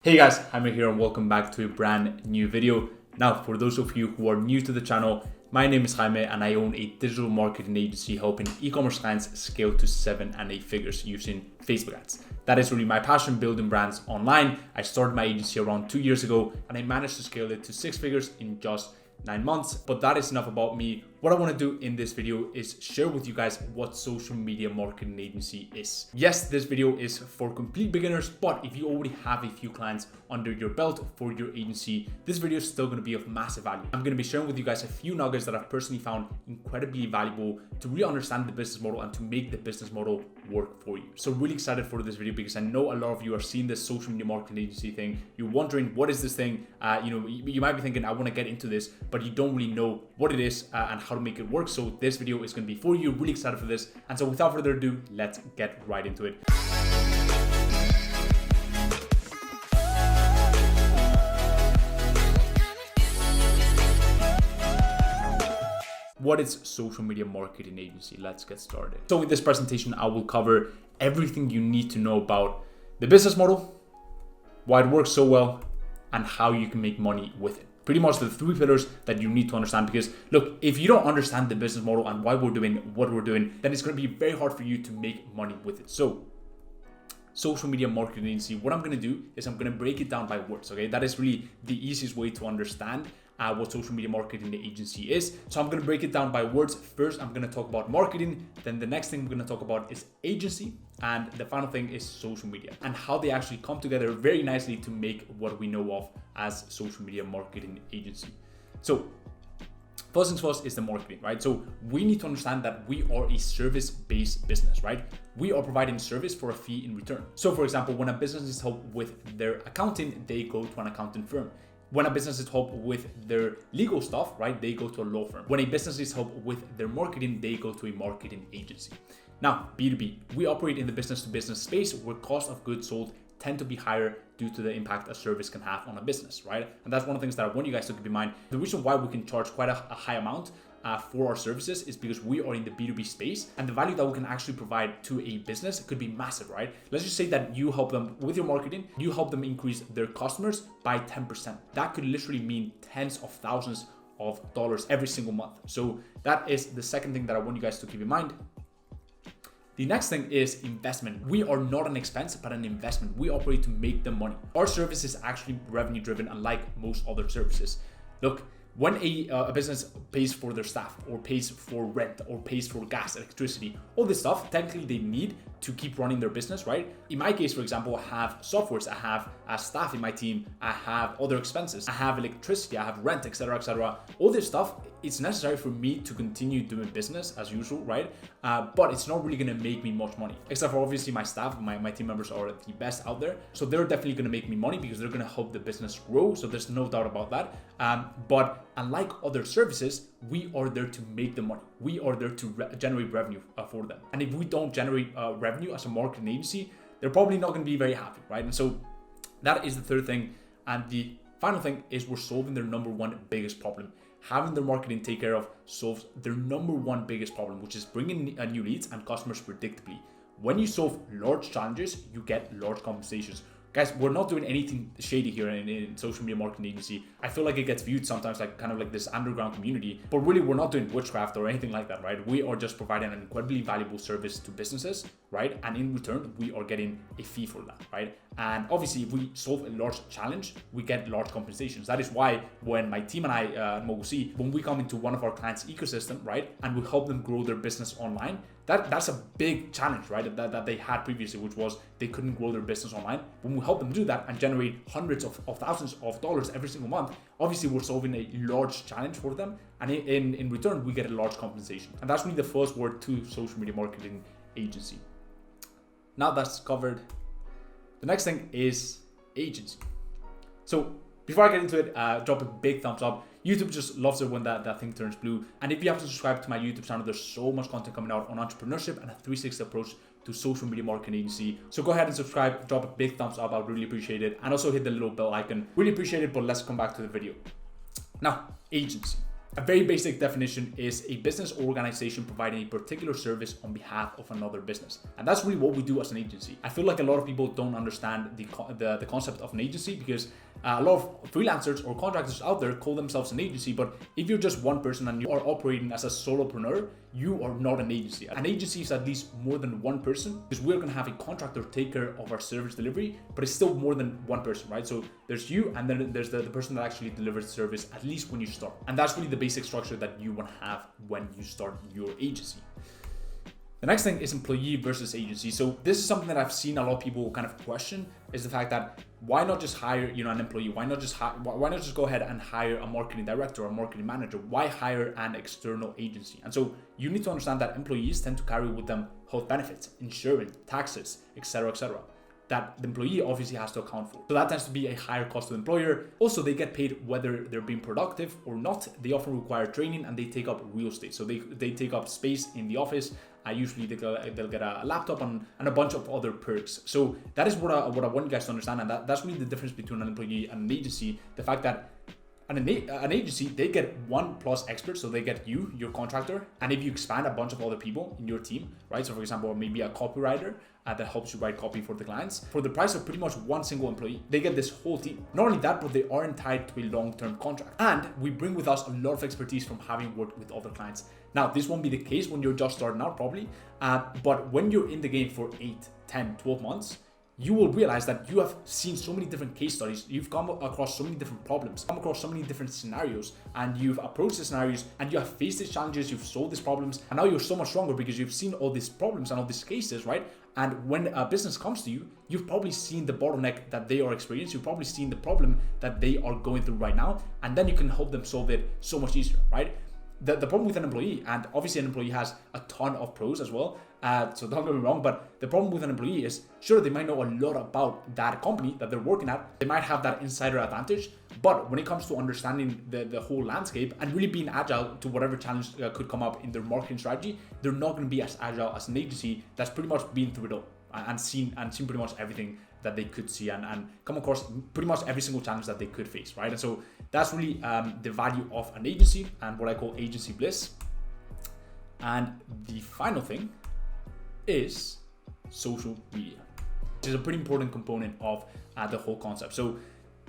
Hey guys, Jaime here and welcome back to a brand new video. Now, for those of you who are new to the channel, my name is Jaime and I own a digital marketing agency helping e-commerce clients scale to 7 and 8 figures using Facebook ads. That is really my passion, building brands online. I started my agency around 2 years ago and I managed to scale it to 6 figures in just 9 months. But that is enough about me. What I want to do in this video is share with you guys what social media marketing agency is. Yes, this video is for complete beginners, but if you already have a few clients under your belt for your agency, this video is still going to be of massive value. I'm going to be sharing with you guys a few nuggets that I've personally found incredibly valuable to really understand the business model and to make the business model work for you. So really excited for this video because I know a lot of you are seeing this social media marketing agency thing. You're wondering, what is this thing? You might be thinking, I want to get into this, but you don't really know what it is and how to make it work. So this video is going to be for you. Really excited for this. And so without further ado, let's get right into it. What is social media marketing agency? Let's get started. So in this presentation, I will cover everything you need to know about the business model, why it works so well, and how you can make money with it. Pretty much the 3 pillars that you need to understand, because look, if you don't understand the business model and why we're doing what we're doing, then it's going to be very hard for you to make money with it. So social media marketing agency, what I'm going to do is I'm going to break it down by words. Okay, that is really the easiest way to understand what social media marketing agency is. So I'm going to break it down by words. First, I'm going to talk about marketing. Then the next thing we're going to talk about is agency. And the final thing is social media and how they actually come together very nicely to make what we know of as social media marketing agency. So first things first is the marketing, right? So we need to understand that we are a service-based business, right? We are providing service for a fee in return. So for example, when a business needs help with their accounting, they go to an accounting firm. When a business needs help with their legal stuff, right, they go to a law firm. When a business needs help with their marketing, they go to a marketing agency. Now, B2B, we operate in the business-to-business space where cost of goods sold tend to be higher due to the impact a service can have on a business, right? And that's one of the things that I want you guys to keep in mind. The reason why we can charge quite a high amount for our services is because we are in the B2B space, and the value that we can actually provide to a business could be massive, right? Let's just say that you help them with your marketing, you help them increase their customers by 10%. That could literally mean tens of thousands of dollars every single month. So that is the second thing that I want you guys to keep in mind. The next thing is investment. We are not an expense, but an investment. We operate to make the money. Our service is actually revenue driven, unlike most other services. Look, when a business pays for their staff or pays for rent or pays for gas, electricity, all this stuff, technically they need to keep running their business, right? In my case, for example, I have softwares, I have staff in my team, I have other expenses, I have electricity, I have rent, etc., etc. All this stuff, it's necessary for me to continue doing business as usual, right? But it's not really gonna make me much money, except for obviously my staff, my team members are the best out there. So they're definitely gonna make me money because they're gonna help the business grow. So there's no doubt about that. But unlike other services, we are there to make the money. We are there to generate revenue for them. And if we don't generate revenue as a marketing agency, they're probably not going to be very happy, right? And so that is the third thing. And the final thing is we're solving their number one biggest problem. Having their marketing take care of solves their number one biggest problem, which is bringing new leads and customers predictably. When you solve large challenges, you get large compensations. Guys, we're not doing anything shady here in social media marketing agency. I feel like it gets viewed sometimes like kind of like this underground community, but really we're not doing witchcraft or anything like that, right? We are just providing an incredibly valuable service to businesses, right? And in return, we are getting a fee for that, right? And obviously, if we solve a large challenge, we get large compensations. That is why when my team and I, Mogusi, when we come into one of our clients' ecosystem, right, and we help them grow their business online, that's a big challenge, right, that they had previously, which was they couldn't grow their business online. When we help them do that and generate hundreds of thousands of dollars every single month, obviously we're solving a large challenge for them, and in return, we get a large compensation. And that's really the first word to social media marketing agency. Now that's covered. The next thing is agency. So before I get into it, drop a big thumbs up. YouTube just loves it when that thing turns blue. And if you haven't subscribed to my YouTube channel, there's so much content coming out on entrepreneurship and a 360 approach to social media marketing agency. So go ahead and subscribe, drop a big thumbs up. I would really appreciate it. And also hit the little bell icon. Really appreciate it, but let's come back to the video. Now, agency. A very basic definition is a business or organization providing a particular service on behalf of another business. And that's really what we do as an agency. I feel like a lot of people don't understand the concept of an agency, because a lot of freelancers or contractors out there call themselves an agency, but if you're just one person and you are operating as a solopreneur, you are not an agency. An agency is at least more than one person, because we're going to have a contractor take care of our service delivery, but it's still more than one person, right? So there's you, and then there's the person that actually delivers the service, at least when you start. And that's really the basic structure that you want to have when you start your agency. The next thing is employee versus agency. So this is something that I've seen a lot of people kind of question, is the fact that why not just hire, an employee? Why not just go ahead and hire a marketing director or a marketing manager? Why hire an external agency? And so you need to understand that employees tend to carry with them health benefits, insurance, taxes, etc., that the employee obviously has to account for. So that tends to be a higher cost to the employer. Also, they get paid whether they're being productive or not. They often require training, and they take up real estate. So they take up space in the office. Usually they'll get a laptop and a bunch of other perks. So that is what I want you guys to understand. And that's really the difference between an employee and an agency. The fact that an agency, they get 1+ experts, so they get you, your contractor, and if you expand a bunch of other people in your team, right? So for example, maybe a copywriter that helps you write copy for the clients, for the price of pretty much one single employee, they get this whole team. Not only that, but they aren't tied to a long-term contract. And we bring with us a lot of expertise from having worked with other clients. Now, this won't be the case when you're just starting out probably, but when you're in the game for 8, 10, 12 months, you will realize that you have seen so many different case studies, you've come across so many different problems, come across so many different scenarios, and you've approached the scenarios, and you have faced these challenges, you've solved these problems, and now you're so much stronger because you've seen all these problems and all these cases, right? And when a business comes to you, you've probably seen the bottleneck that they are experiencing, you've probably seen the problem that they are going through right now, and then you can help them solve it so much easier, right? The problem with an employee, and obviously an employee has a ton of pros as well, so don't get me wrong, but the problem with an employee is, sure, they might know a lot about that company that they're working at, they might have that insider advantage, but when it comes to understanding the whole landscape and really being agile to whatever challenge could come up in their marketing strategy, they're not going to be as agile as an agency that's pretty much been through it all and seen pretty much everything that they could see and come across pretty much every single challenge that they could face, right? And so that's really the value of an agency and what I call agency bliss. And the final thing is social media, which is a pretty important component of the whole concept. So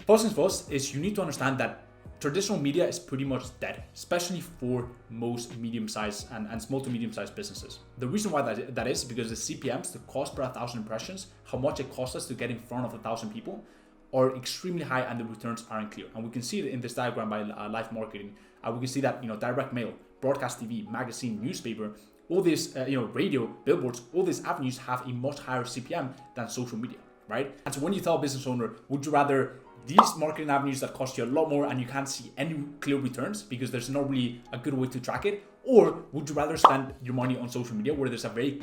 first things first is you need to understand that traditional media is pretty much dead, especially for most medium-sized and small to medium-sized businesses. The reason why that is because the CPMs, the cost per 1,000 impressions, how much it costs us to get in front of 1,000 people, are extremely high and the returns aren't clear. And we can see it in this diagram by Life Marketing. We can see that direct mail, broadcast TV, magazine, newspaper, all these radio, billboards, all these avenues have a much higher CPM than social media, right? And so when you tell a business owner, would you rather these marketing avenues that cost you a lot more and you can't see any clear returns because there's not really a good way to track it, or would you rather spend your money on social media where there's a very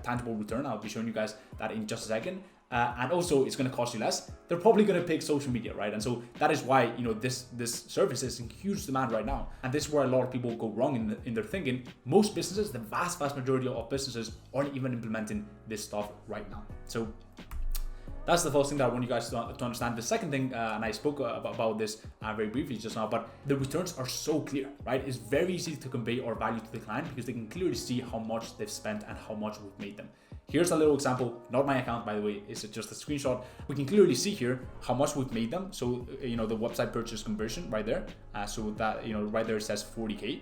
tangible return? I'll be showing you guys that in just a second. And also it's going to cost you less. They're probably going to pick social media, right? And so that is why this service is in huge demand right now. And this is where a lot of people go wrong in their thinking. Most businesses, the vast majority of businesses, aren't even implementing this stuff right now. So that's the first thing that I want you guys to understand. The second thing, and I spoke about this very briefly just now, but the returns are so clear, right? It's very easy to convey our value to the client because they can clearly see how much they've spent and how much we've made them. Here's a little example, not my account, by the way, it's just a screenshot. We can clearly see here how much we've made them. So, the website purchase conversion right there. So that, right there it says 40K.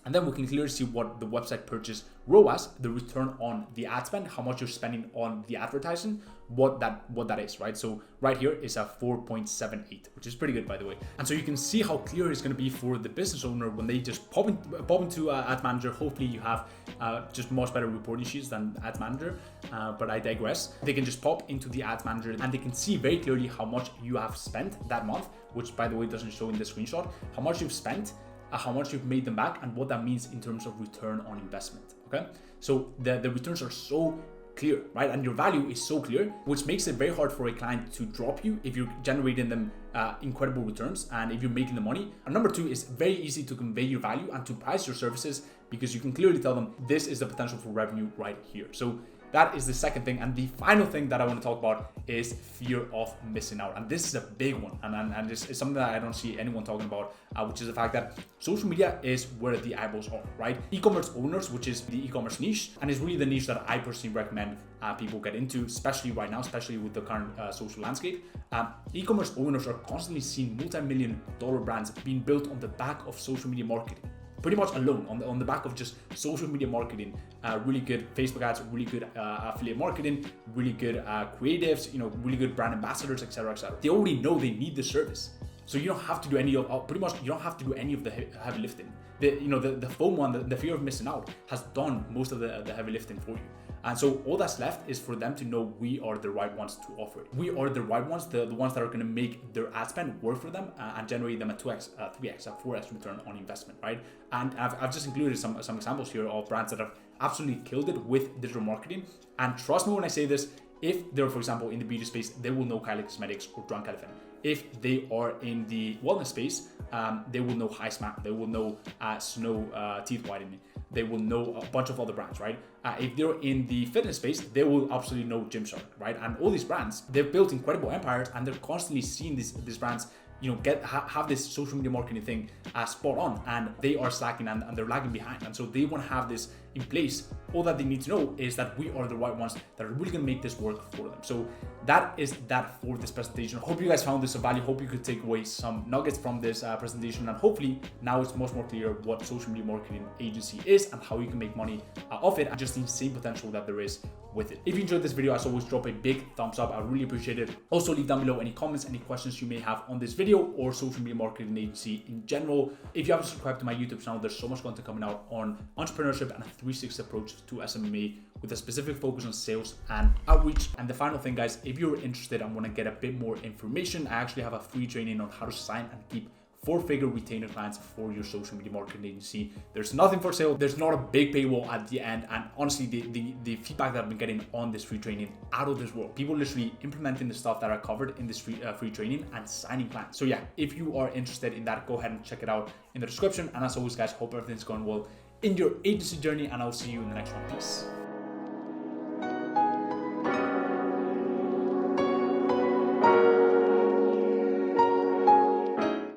And then we can clearly see what the website purchase ROAS, the return on the ad spend, how much you're spending on the advertising, what that is, right? So right here is a 4.78, which is pretty good, by the way. And so you can see how clear it's going to be for the business owner when they just pop into Ads Manager. Hopefully you have just much better reporting sheets than Ads Manager, but I digress. They can just pop into the Ads Manager and they can see very clearly how much you have spent that month, which by the way doesn't show in the screenshot, how much you've spent, how much you've made them back, and what that means in terms of return on investment. Okay, so the returns are so clear, right? And your value is so clear, which makes it very hard for a client to drop you if you're generating them incredible returns and if you're making the money. And number two, is very easy to convey your value and to price your services because you can clearly tell them this is the potential for revenue right here. So that is the second thing. And the final thing that I want to talk about is fear of missing out. And this is a big one. And this is something that I don't see anyone talking about, which is the fact that social media is where the eyeballs are, right? E-commerce owners, which is the e-commerce niche, and is really the niche that I personally recommend people get into, especially right now, especially with the current social landscape. E-commerce owners are constantly seeing multi-million-dollar brands being built on the back of social media marketing. Pretty much alone, on the back of just social media marketing, really good Facebook ads, really good affiliate marketing, really good creatives, really good brand ambassadors, etc., etc. They already know they need the service, so you don't have to do any of pretty much you don't have to do any of the heavy lifting. The FOMO, the fear of missing out, has done most of the heavy lifting for you. And so all that's left is for them to know we are the right ones to offer it. We are the right ones, the ones that are going to make their ad spend work for them and generate them a 2x, 3x, a 4x return on investment, right? And I've just included some examples here of brands that have absolutely killed it with digital marketing. And trust me when I say this, if they're, for example, in the beauty space, they will know Kylie Cosmetics or Drunk Elephant. If they are in the wellness space, they will know HiSmap, they will know Snow Teeth Whitening, they will know a bunch of other brands, right? If they're in the fitness space, they will absolutely know Gymshark, right? And all these brands, they've built incredible empires, and they're constantly seeing these brands, have this social media marketing thing spot on, and they are slacking and they're lagging behind. And so they want to have this in place. All that they need to know is that we are the right ones that are really going to make this work for them. So that is that for this presentation. I hope you guys found this of value. Hope you could take away some nuggets from this presentation, and hopefully now it's much more clear what social media marketing agency is and how you can make money off it, and just the insane potential that there is with it. If you enjoyed this video, as always, drop a big thumbs up. I really appreciate it. Also, leave down below any comments, any questions you may have on this video or social media marketing agency in general. If you haven't subscribed to my YouTube channel, there's so much content coming out on entrepreneurship and a 360 approach to SMMA with a specific focus on sales and outreach. And the final thing, guys, if you're interested and want to get a bit more information, I actually have a free training on how to sign and keep 4-figure retainer clients for your social media marketing agency. There's nothing for sale. There's not a big paywall at the end. And honestly, the feedback that I've been getting on this free training, out of this world. People literally implementing the stuff that are covered in this free training and signing clients. So yeah, if you are interested in that, go ahead and check it out in the description. And as always, guys, hope everything's going well in your agency journey, and I'll see you in the next one. Peace.